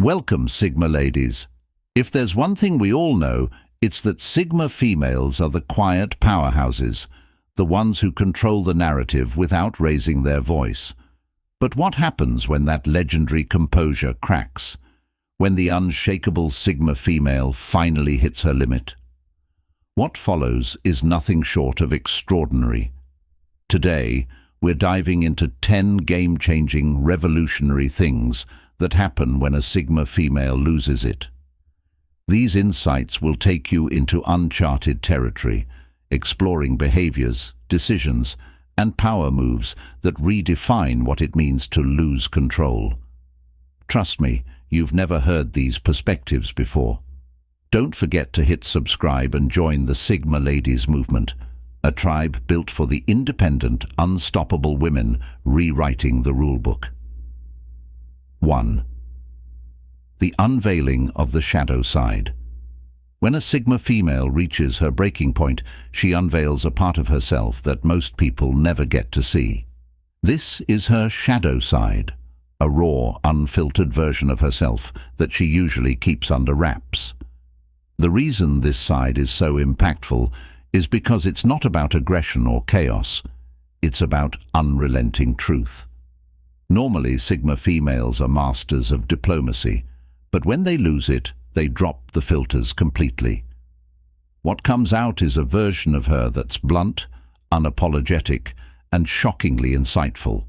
Welcome, Sigma ladies. If there's one thing we all know, it's that Sigma females are the quiet powerhouses, the ones who control the narrative without raising their voice. But what happens when that legendary composure cracks? When the unshakable Sigma female finally hits her limit? What follows is nothing short of extraordinary. Today, we're diving into 10 game-changing, revolutionary things that happen when a Sigma female loses it. These insights will take you into uncharted territory, exploring behaviors, decisions, and power moves that redefine what it means to lose control. Trust me, you've never heard these perspectives before. Don't forget to hit subscribe and join the Sigma Ladies movement, a tribe built for the independent, unstoppable women rewriting the rulebook. 1. The unveiling of the shadow side. When a Sigma female reaches her breaking point, she unveils a part of herself that most people never get to see. This is her shadow side, a raw, unfiltered version of herself that she usually keeps under wraps. The reason this side is so impactful is because it's not about aggression or chaos. It's about unrelenting truth. Normally, Sigma females are masters of diplomacy, but when they lose it, they drop the filters completely. What comes out is a version of her that's blunt, unapologetic, and shockingly insightful.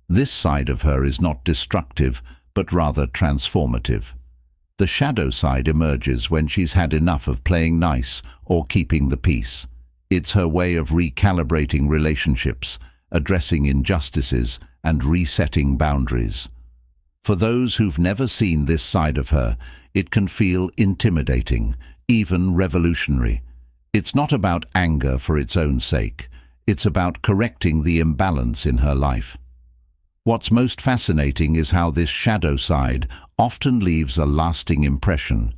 This side of her is not destructive, but rather transformative. The shadow side emerges when she's had enough of playing nice or keeping the peace. It's her way of recalibrating relationships, addressing injustices, and resetting boundaries. For those who've never seen this side of her, it can feel intimidating, even revolutionary. It's not about anger for its own sake. It's about correcting the imbalance in her life. What's most fascinating is how this shadow side often leaves a lasting impression.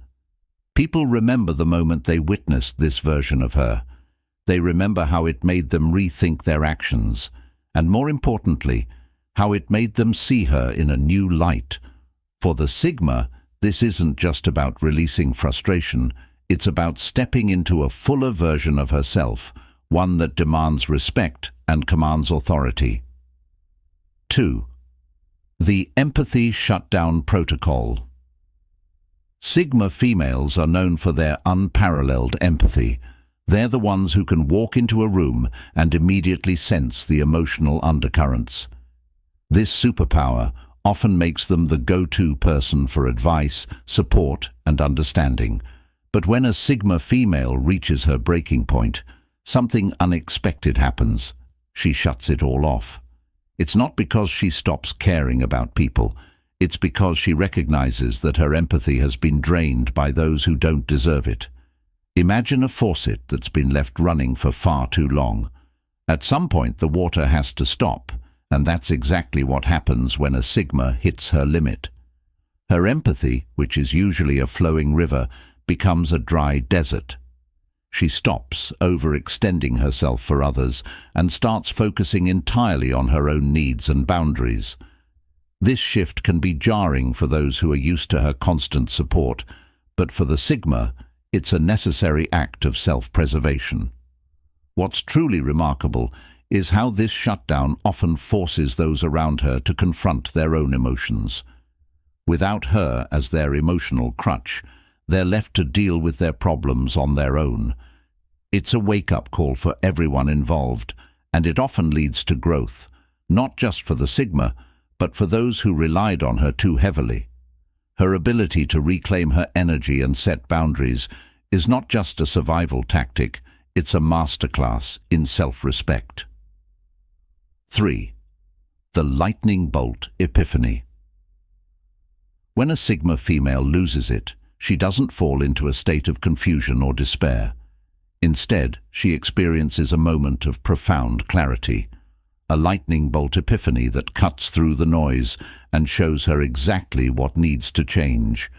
People remember the moment they witnessed this version of her. They remember how it made them rethink their actions, and more importantly, how it made them see her in a new light. For the Sigma, this isn't just about releasing frustration, it's about stepping into a fuller version of herself, one that demands respect and commands authority. 2. The empathy shutdown protocol. Sigma females are known for their unparalleled empathy. They're the ones who can walk into a room and immediately sense the emotional undercurrents. This superpower often makes them the go-to person for advice, support, and understanding. But when a Sigma female reaches her breaking point, something unexpected happens. She shuts it all off. It's not because she stops caring about people. It's because she recognizes that her empathy has been drained by those who don't deserve it. Imagine a faucet that's been left running for far too long. At some point, the water has to stop. And that's exactly what happens when a Sigma hits her limit. Her empathy, which is usually a flowing river, becomes a dry desert. She stops overextending herself for others and starts focusing entirely on her own needs and boundaries. This shift can be jarring for those who are used to her constant support, but for the Sigma, it's a necessary act of self-preservation. What's truly remarkable is how this shutdown often forces those around her to confront their own emotions. Without her as their emotional crutch, they're left to deal with their problems on their own. It's a wake-up call for everyone involved, and it often leads to growth, not just for the Sigma, but for those who relied on her too heavily. Her ability to reclaim her energy and set boundaries is not just a survival tactic, it's a masterclass in self-respect. 3. The lightning bolt epiphany. When a Sigma female loses it, she doesn't fall into a state of confusion or despair. Instead, she experiences a moment of profound clarity, a lightning bolt epiphany that cuts through the noise and shows her exactly what needs to change.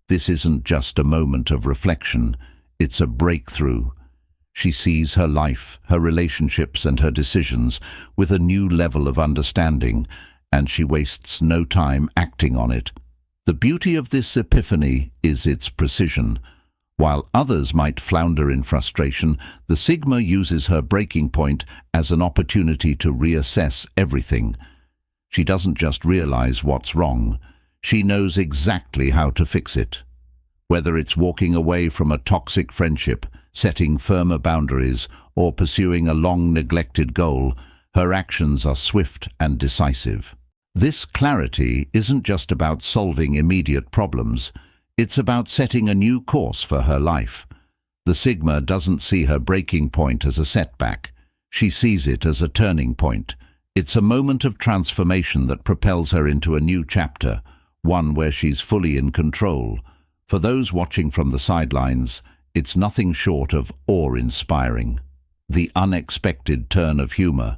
This isn't just a moment of reflection, it's a breakthrough. She sees her life, her relationships, and her decisions with a new level of understanding, and she wastes no time acting on it. The beauty of this epiphany is its precision. While others might flounder in frustration, the Sigma uses her breaking point as an opportunity to reassess everything. She doesn't just realize what's wrong, she knows exactly how to fix it. Whether it's walking away from a toxic friendship, setting firmer boundaries, or pursuing a long-neglected goal, her actions are swift and decisive. This clarity isn't just about solving immediate problems, it's about setting a new course for her life. The Sigma doesn't see her breaking point as a setback. She sees it as a turning point. It's a moment of transformation that propels her into a new chapter, one where she's fully in control. For those watching from the sidelines, it's nothing short of awe-inspiring. The unexpected turn of humor.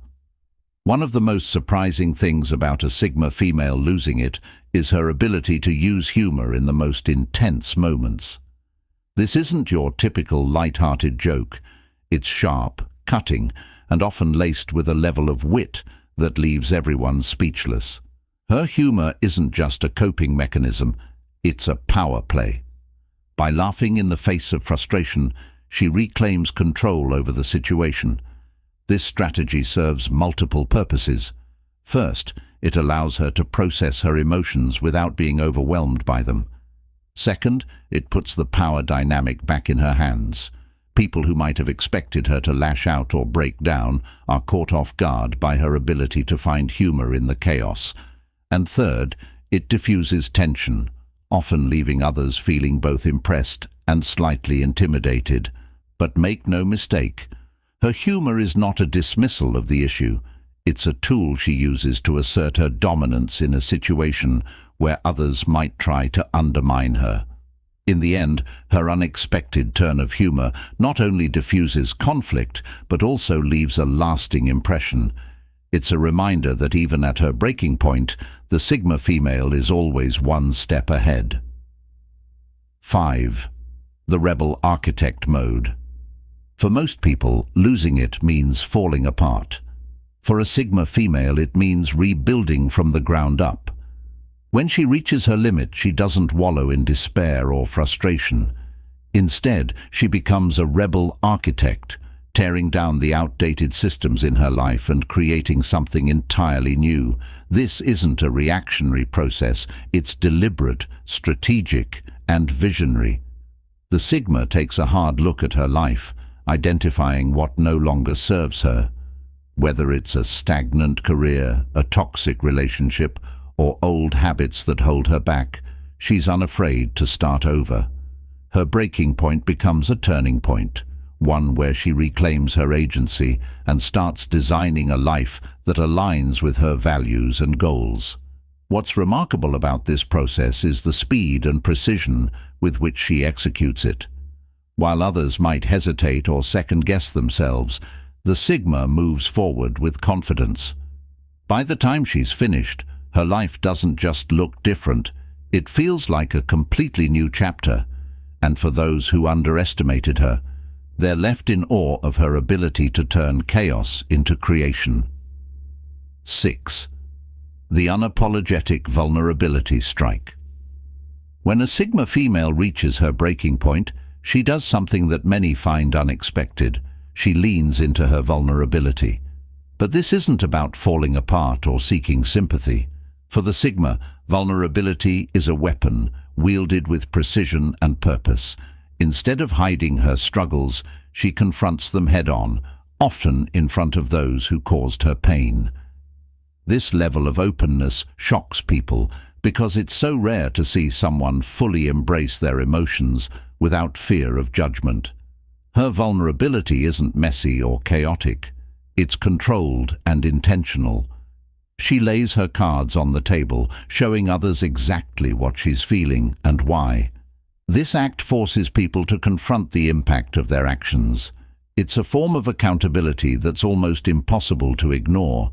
One of the most surprising things about a Sigma female losing it is her ability to use humor in the most intense moments. This isn't your typical light-hearted joke. It's sharp, cutting, and often laced with a level of wit that leaves everyone speechless. Her humor isn't just a coping mechanism, it's a power play. By laughing in the face of frustration, she reclaims control over the situation. This strategy serves multiple purposes. First, it allows her to process her emotions without being overwhelmed by them. Second, it puts the power dynamic back in her hands. People who might have expected her to lash out or break down are caught off guard by her ability to find humor in the chaos. And third, it diffuses tension, often leaving others feeling both impressed and slightly intimidated. But make no mistake, her humor is not a dismissal of the issue. It's a tool she uses to assert her dominance in a situation where others might try to undermine her. In the end, her unexpected turn of humor not only diffuses conflict, but also leaves a lasting impression. It's a reminder that even at her breaking point, the Sigma female is always one step ahead. 5. The rebel architect mode. For most people, losing it means falling apart. For a Sigma female, it means rebuilding from the ground up. When she reaches her limit, she doesn't wallow in despair or frustration. Instead, she becomes a rebel architect, tearing down the outdated systems in her life and creating something entirely new. This isn't a reactionary process, it's deliberate, strategic, and visionary. The Sigma takes a hard look at her life, identifying what no longer serves her. Whether it's a stagnant career, a toxic relationship, or old habits that hold her back, she's unafraid to start over. Her breaking point becomes a turning point, one where she reclaims her agency and starts designing a life that aligns with her values and goals. What's remarkable about this process is the speed and precision with which she executes it. While others might hesitate or second-guess themselves, the Sigma moves forward with confidence. By the time she's finished, her life doesn't just look different, it feels like a completely new chapter. And for those who underestimated her, they're left in awe of her ability to turn chaos into creation. 6. The unapologetic vulnerability strike. When a Sigma female reaches her breaking point, she does something that many find unexpected. She leans into her vulnerability. But this isn't about falling apart or seeking sympathy. For the Sigma, vulnerability is a weapon, wielded with precision and purpose. Instead of hiding her struggles, she confronts them head-on, often in front of those who caused her pain. This level of openness shocks people because it's so rare to see someone fully embrace their emotions without fear of judgment. Her vulnerability isn't messy or chaotic. It's controlled and intentional. She lays her cards on the table, showing others exactly what she's feeling and why. This act forces people to confront the impact of their actions. It's a form of accountability that's almost impossible to ignore.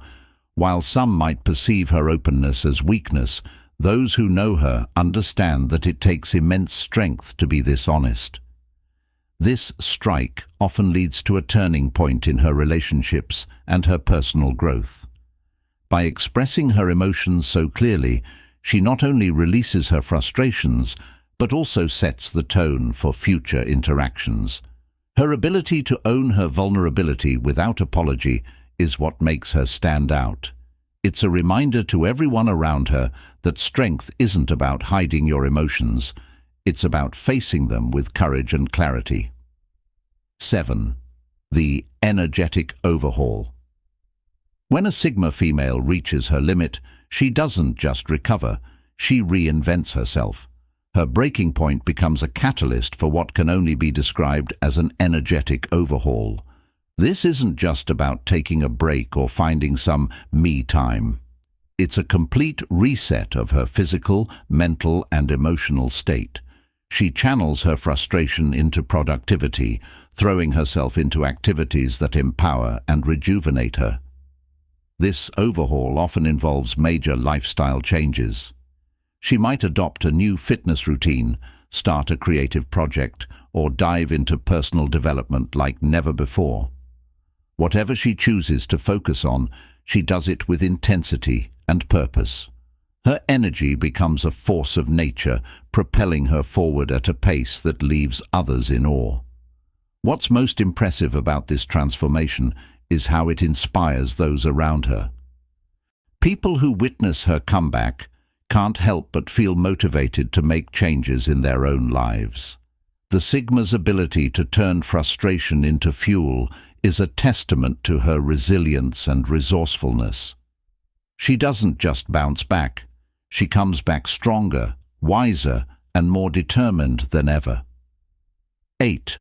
While some might perceive her openness as weakness, those who know her understand that it takes immense strength to be this honest. This strike often leads to a turning point in her relationships and her personal growth. By expressing her emotions so clearly, she not only releases her frustrations, but also sets the tone for future interactions. Her ability to own her vulnerability without apology is what makes her stand out. It's a reminder to everyone around her that strength isn't about hiding your emotions. It's about facing them with courage and clarity. 7. The energetic overhaul. When a Sigma female reaches her limit, she doesn't just recover, she reinvents herself. Her breaking point becomes a catalyst for what can only be described as an energetic overhaul. This isn't just about taking a break or finding some me time. It's a complete reset of her physical, mental, and emotional state. She channels her frustration into productivity, throwing herself into activities that empower and rejuvenate her. This overhaul often involves major lifestyle changes. She might adopt a new fitness routine, start a creative project, or dive into personal development like never before. Whatever she chooses to focus on, she does it with intensity and purpose. Her energy becomes a force of nature, propelling her forward at a pace that leaves others in awe. What's most impressive about this transformation is how it inspires those around her. People who witness her comeback can't help but feel motivated to make changes in their own lives. The Sigma's ability to turn frustration into fuel is a testament to her resilience and resourcefulness. She doesn't just bounce back, she comes back stronger, wiser, and more determined than ever. 8.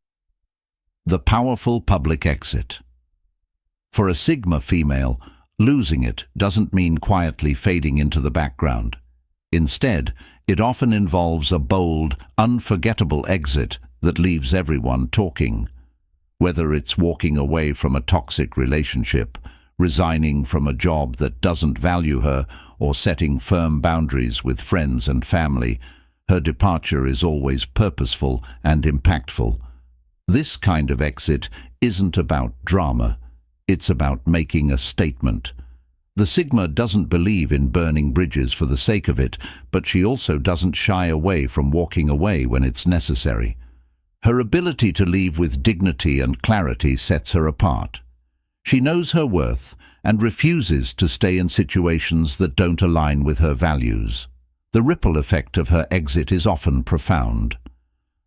The powerful public exit. For a Sigma female, losing it doesn't mean quietly fading into the background. Instead, it often involves a bold, unforgettable exit that leaves everyone talking. Whether it's walking away from a toxic relationship, resigning from a job that doesn't value her, or setting firm boundaries with friends and family, her departure is always purposeful and impactful. This kind of exit isn't about drama. It's about making a statement. The Sigma doesn't believe in burning bridges for the sake of it, but she also doesn't shy away from walking away when it's necessary. Her ability to leave with dignity and clarity sets her apart. She knows her worth and refuses to stay in situations that don't align with her values. The ripple effect of her exit is often profound.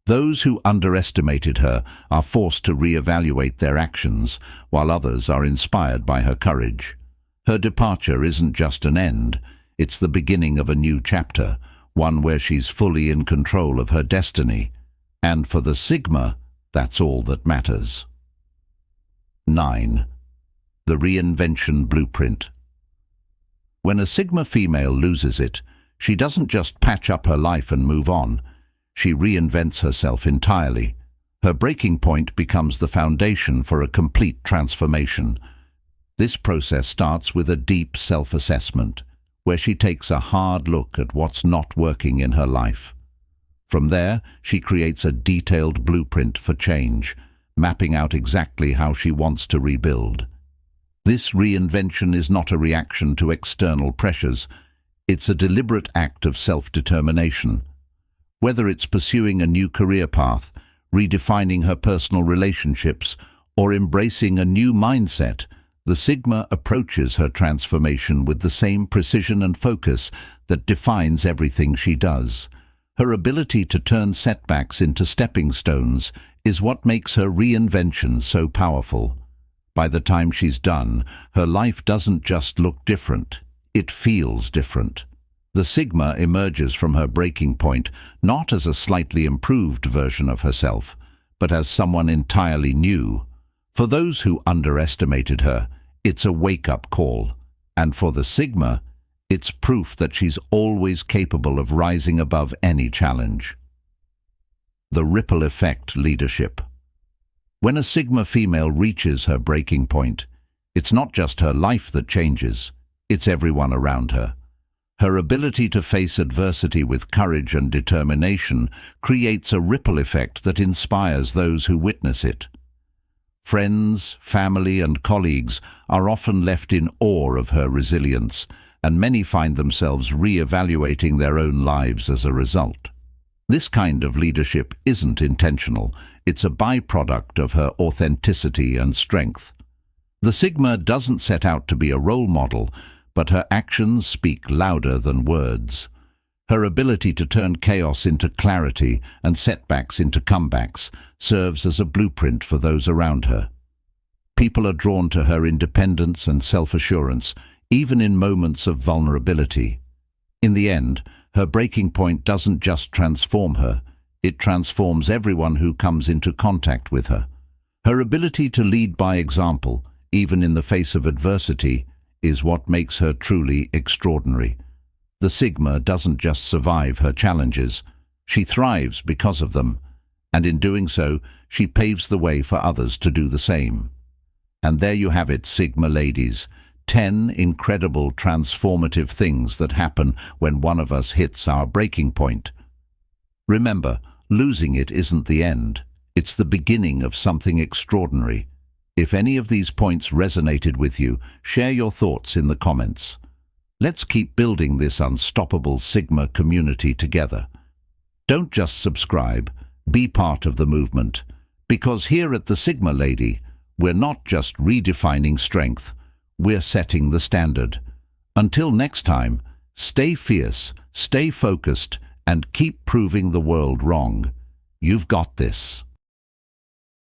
Those who underestimated her are forced to reevaluate their actions, while others are inspired by her courage. Her departure isn't just an end, it's the beginning of a new chapter, one where she's fully in control of her destiny. And for the Sigma, that's all that matters. 9. The reinvention blueprint. When a Sigma female loses it, she doesn't just patch up her life and move on. She reinvents herself entirely. Her breaking point becomes the foundation for a complete transformation. This process starts with a deep self-assessment, where she takes a hard look at what's not working in her life. From there, she creates a detailed blueprint for change, mapping out exactly how she wants to rebuild. This reinvention is not a reaction to external pressures. It's a deliberate act of self-determination. Whether it's pursuing a new career path, redefining her personal relationships, or embracing a new mindset, the Sigma approaches her transformation with the same precision and focus that defines everything she does. Her ability to turn setbacks into stepping stones is what makes her reinvention so powerful. By the time she's done, her life doesn't just look different, it feels different. The Sigma emerges from her breaking point not as a slightly improved version of herself, but as someone entirely new. For those who underestimated her, it's a wake-up call. And for the Sigma, it's proof that she's always capable of rising above any challenge. The ripple effect leadership. When a Sigma female reaches her breaking point, it's not just her life that changes, it's everyone around her. Her ability to face adversity with courage and determination creates a ripple effect that inspires those who witness it. Friends, family, and colleagues are often left in awe of her resilience, and many find themselves re-evaluating their own lives as a result. This kind of leadership isn't intentional, it's a byproduct of her authenticity and strength. The Sigma doesn't set out to be a role model, but her actions speak louder than words. Her ability to turn chaos into clarity and setbacks into comebacks serves as a blueprint for those around her. People are drawn to her independence and self-assurance, even in moments of vulnerability. In the end, her breaking point doesn't just transform her, it transforms everyone who comes into contact with her. Her ability to lead by example, even in the face of adversity, is what makes her truly extraordinary. The Sigma doesn't just survive her challenges, she thrives because of them, and in doing so, she paves the way for others to do the same. And there you have it, Sigma ladies, 10 incredible transformative things that happen when one of us hits our breaking point. Remember, losing it isn't the end, it's the beginning of something extraordinary. If any of these points resonated with you, share your thoughts in the comments. Let's keep building this unstoppable Sigma community together. Don't just subscribe, be part of the movement, because here at the Sigma Lady, we're not just redefining strength, we're setting the standard. Until next time, stay fierce, stay focused, and keep proving the world wrong. You've got this.